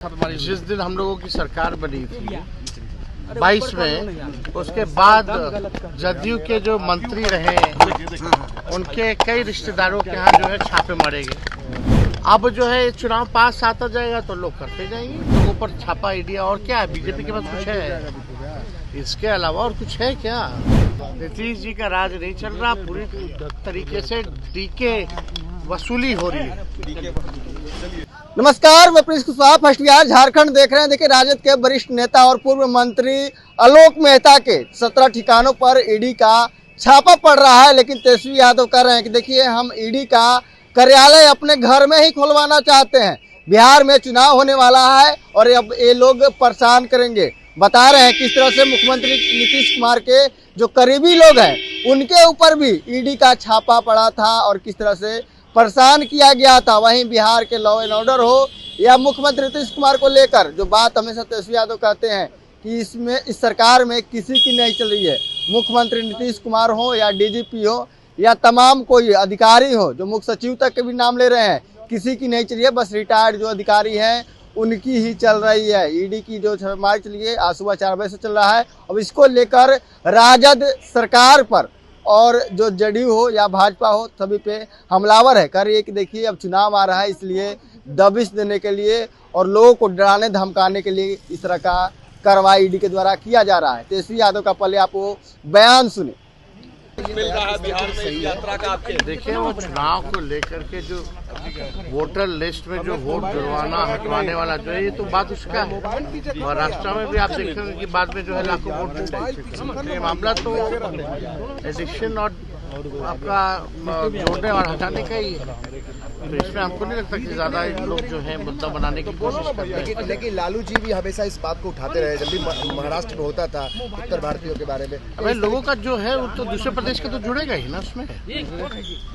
जिस दिन हम लोगों की सरकार बनी थी 22 में, उसके बाद जदयू के जो मंत्री रहे उनके कई रिश्तेदारों के यहाँ जो है छापे मारे गए। अब जो है चुनाव पास आता जाएगा तो लोग करते जाएंगे, लोगों पर छापा ईडिया। और क्या है, बीजेपी के पास कुछ है इसके अलावा और कुछ है क्या? नीतीश जी का राज नहीं चल रहा, पूरी तरीके से डीके वसूली हो रही है। नमस्कार, मैं प्रिंस कुशवाहा फर्स्ट बिहार झारखंड देख रहे हैं। देखिए, राजद के वरिष्ठ नेता और पूर्व मंत्री आलोक मेहता के 17 ठिकानों पर ईडी का छापा पड़ रहा है, लेकिन तेजस्वी यादव कह रहे हैं कि देखिए, हम ईडी का कार्यालय अपने घर में ही खुलवाना चाहते हैं। बिहार में चुनाव होने वाला है और अब ये लोग परेशान करेंगे। बता रहे हैं किस तरह से मुख्यमंत्री नीतीश कुमार के जो करीबी लोग हैं उनके ऊपर भी ईडी का छापा पड़ा था और किस तरह से परेशान किया गया था। वहीं बिहार के लॉ एंड ऑर्डर हो या मुख्यमंत्री नीतीश कुमार को लेकर जो बात हमेशा तेजस्वी यादव कहते हैं कि इस सरकार में किसी की नहीं चल रही है। मुख्यमंत्री नीतीश कुमार हो या डीजीपी हो या तमाम कोई अधिकारी हो, जो मुख्य सचिव तक के भी नाम ले रहे हैं, किसी की नहीं चल रही है। बस रिटायर्ड जो अधिकारी हैं उनकी ही चल रही है। ईडी की जो छापेमारी चली है आज सुबह 4 बजे से चल रहा है। अब इसको लेकर राजद सरकार पर और जो जदयू हो या भाजपा हो सभी पे हमलावर है। कह रही है कि देखिए, अब चुनाव आ रहा है, इसलिए दबिश देने के लिए और लोगों को डराने धमकाने के लिए इस तरह का कार्रवाई ईडी के द्वारा किया जा रहा है। तेजस्वी यादव का पहले आप वो बयान सुने। मिल रहा है बिहार में इस यात्रा का आपके देखिए, वो चुनाव को लेकर के जो वोटर लिस्ट में जो वोट जुड़वाना हटवाने वाला जो है, ये तो बात उसका है। महाराष्ट्र में भी आप देखेंगे कि बाद में जो है लाखों वोट ये मामला तो एडिक्शन और आपका जोड़ने और हटाने का ही है। तो इसमें हमको नहीं लगता कि ज्यादा लोग जो है मुद्दा बनाने की कोशिश करते हैं। लेकिन लालू जी भी हमेशा इस बात को उठाते रहे, जब भी महाराष्ट्र में होता था उत्तर भारतीयों के बारे में। अबे लोगों का जो है वो तो दूसरे प्रदेश के तो जुड़ेगा ही ना उसमें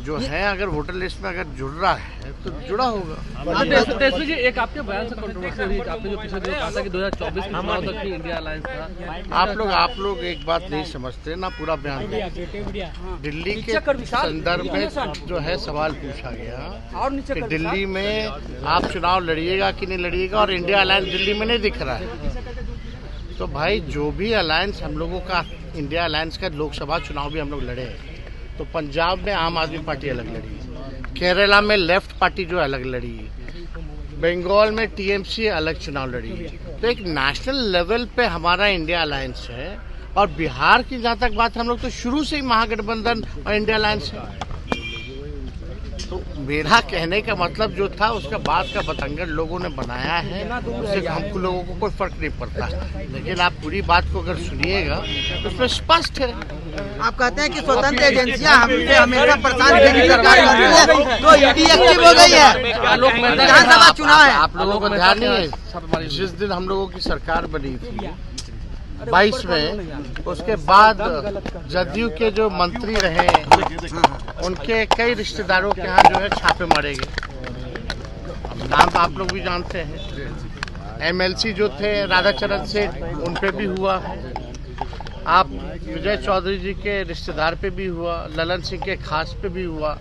जो है। अगर वोटर लिस्ट में अगर जुड़ रहा है तो जुड़ा होगा। तेजस्वी जी, एक आपके बयान से कंट्रोवर्सी हुई, आपने जो पिछले दिनों कहा था कि 2024 के चुनाव तक इंडिया अलायंस था। आप लोग एक बात नहीं समझते ना, पूरा बयान दिल्ली के संदर्भ में जो है सवाल पूछा गया कि दिल्ली में आप चुनाव लड़िएगा कि नहीं लड़िएगा, और इंडिया अलायंस दिल्ली में नहीं दिख रहा है। तो भाई, जो भी अलायंस हम लोगों का, इंडिया अलायंस का लोकसभा चुनाव भी हम लोग लड़े हैं, तो पंजाब में आम आदमी पार्टी अलग लड़ी, केरला में लेफ्ट पार्टी जो अलग लड़ी, बंगाल में टीएमसी अलग चुनाव लड़ी। तो एक नेशनल लेवल पे हमारा इंडिया अलायंस है। और बिहार की जहाँ तक बात, हम लोग तो शुरू से ही महागठबंधन और इंडिया अलायंस है। तो मेरा कहने का मतलब जो था, उसका बात का बतंगड़ लोगों ने बनाया है, उससे हमको लोगों को कोई फर्क नहीं पड़ता। लेकिन आप पूरी बात को अगर सुनिएगा तो उसमें स्पष्ट है। आप कहते हैं कि स्वतंत्र एजेंसियां हमसे हमेशा परेशान तो ईडी एक्टिव हो गई है। विधानसभा चुनाव है, आप लोगों को ध्यान नहीं है, जिस दिन हम लोगों की सरकार बनी थी 22 में, उसके बाद जदयू के जो मंत्री रहे उनके कई रिश्तेदारों के यहाँ जो है छापे मारे गए। नाम तो आप लोग भी जानते हैं। एमएलसी जो थे राधाचरण सेठ, उन पे भी हुआ। आप विजय चौधरी जी के रिश्तेदार पे भी हुआ, ललन सिंह के खास पे भी हुआ।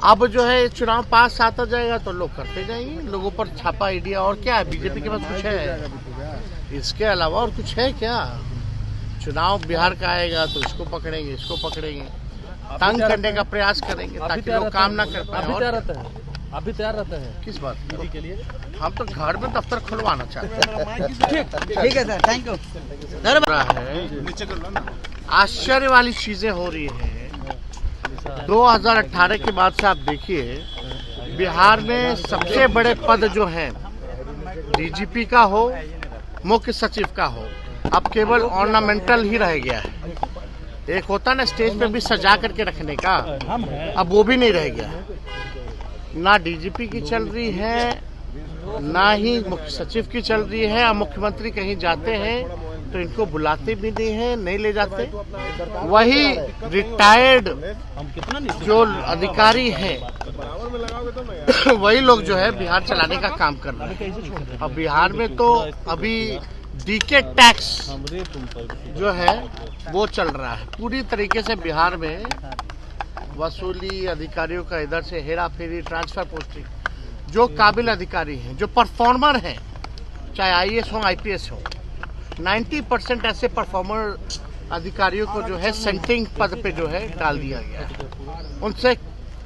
अब जो है चुनाव पास आता जाएगा तो लोग करते जाएंगे, लोगों पर छापा ईडिया। और क्या है, बीजेपी के पास कुछ है इसके अलावा और कुछ है क्या? चुनाव बिहार का आएगा तो इसको पकड़ेंगे, इसको पकड़ेंगे, तंग करने का प्रयास करेंगे ताकि लोग काम ना कर पाए। आप भी तैयार रहते हैं किस बात के लिए? हम तो घर में दफ्तर खुलवाना चाहते हैं। ठीक है सर, थैंक यू। आश्चर्य वाली चीजें हो रही है। 2018 के बाद से आप देखिए, बिहार में सबसे बड़े पद जो हैं, डीजीपी का हो, मुख्य सचिव का हो, अब केवल ऑर्नामेंटल ही रह गया है। एक होता ना स्टेज पे भी सजा करके रखने का, अब वो भी नहीं रह गया। ना डीजीपी की चल रही है, ना ही मुख्य सचिव की चल रही है। और मुख्यमंत्री कहीं जाते हैं तो इनको बुलाते भी नहीं है, नहीं ले जाते। वही रिटायर्ड जो अधिकारी हैं वही लोग जो है बिहार चलाने का काम कर रहे हैं। अब बिहार में तो अभी डीके टैक्स जो है वो चल रहा है पूरी तरीके से। बिहार में वसूली, अधिकारियों का इधर से हेरा फेरी, ट्रांसफर पोस्टिंग, जो काबिल अधिकारी हैं, जो परफॉर्मर हैं, चाहे आईएएस हो आईपीएस हो, 90% ऐसे परफॉर्मर अधिकारियों को जो है सेंटिंग पद पे जो है डाल दिया गया है। उनसे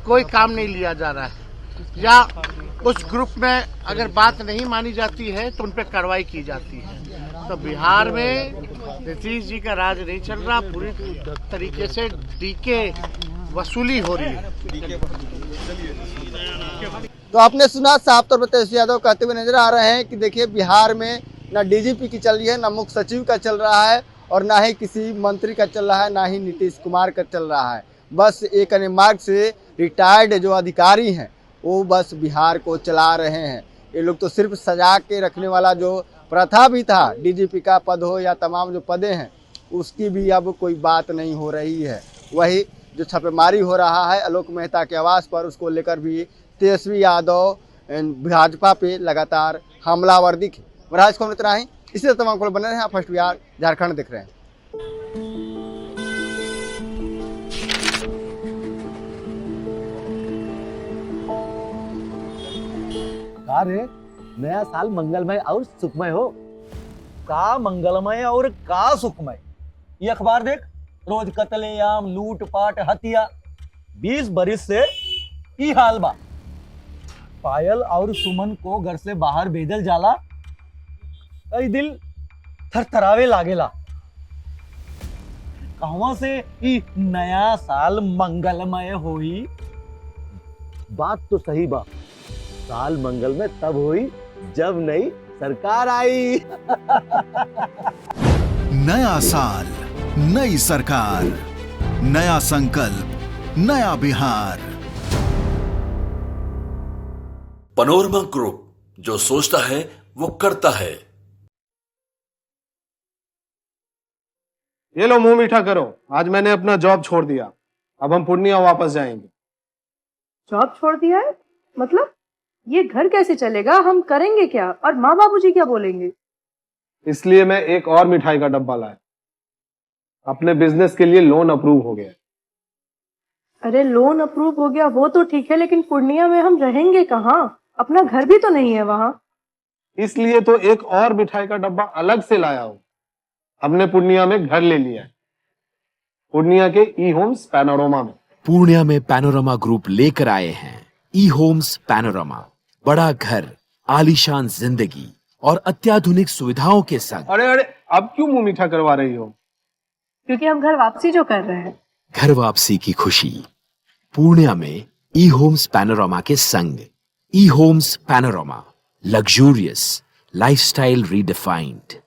कोई काम नहीं लिया जा रहा है, या उस ग्रुप में अगर बात नहीं मानी जाती है तो उन पर कार्रवाई की जाती है। तो बिहार में नीतीश जी का राज नहीं चल रहा, पूरी तरीके से डीके वसूली हो रही है। तो आपने सुना, साफ तौर पर तेजस्वी यादव कहते हुए नजर आ रहे हैं कि देखिए बिहार में ना डीजीपी की चल रही है, ना मुख्य सचिव का चल रहा है, और ना ही किसी मंत्री का चल रहा है, ना ही नीतीश कुमार का चल रहा है। बस एक अन्य मार्ग से रिटायर्ड जो अधिकारी हैं वो बस बिहार को चला रहे हैं। ये लोग तो सिर्फ सजा के रखने वाला जो प्रथा भी था, डीजीपी का पद हो या तमाम जो पदे हैं, उसकी भी अब कोई बात नहीं हो रही है। वही जो छापेमारी हो रहा है आलोक मेहता के आवास पर, उसको लेकर भी तेजस्वी यादव भाजपा पे लगातार हमलावर दिखे। महाराज को इतना ही, इसी तरह तमाम बने रहे हैं। आप फर्स्ट बिहार झारखंड देख रहे हैं। अरे नया साल मंगलमय और सुखमय हो। का मंगलमय और का सुखमय, ये अखबार देख, रोज कत्लेआम, लूटपाट, हत्या। 20 बरिस से ई हाल बा। पायल और सुमन को घर से बाहर भेजल जाला, कई दिल थरथरावे लागेला। कहवा से ई नया साल मंगलमय होई? बात तो सही बा, साल मंगलमय तब हुई जब नई सरकार आई। नया साल, नई सरकार, नया संकल्प, नया बिहार। पैनोरमा ग्रुप, जो सोचता है वो करता है। ये लो मुंह मीठा करो, आज मैंने अपना जॉब छोड़ दिया, अब हम पूर्णिया वापस जाएंगे। जॉब छोड़ दिया है? मतलब ये घर कैसे चलेगा, हम करेंगे क्या, और माँ बाबूजी क्या बोलेंगे? इसलिए मैं एक और मिठाई का डब्बा लाया, अपने बिजनेस के लिए लोन अप्रूव हो गया। अरे लोन अप्रूव हो गया वो तो ठीक है, लेकिन पूर्णिया में हम रहेंगे कहाँ? अपना घर भी तो नहीं है वहाँ। इसलिए तो एक और मिठाई का डब्बा अलग से लाया हूँ। हमने पूर्णिया में घर ले लिया है, पूर्णिया के ई होम्स पैनोरमा में। पूर्णिया में पैनोरमा ग्रुप लेकर आए हैं ई होम्स पैनोरमा। बड़ा घर, आलीशान जिंदगी और अत्याधुनिक सुविधाओं के संग। अरे अरे, अब क्यों मुंह मीठा करवा रही हो? क्योंकि हम घर वापसी जो कर रहे हैं। घर वापसी की खुशी पूर्णिया में ई होम्स पैनोरमा के संग। E homes panorama, luxurious lifestyle redefined.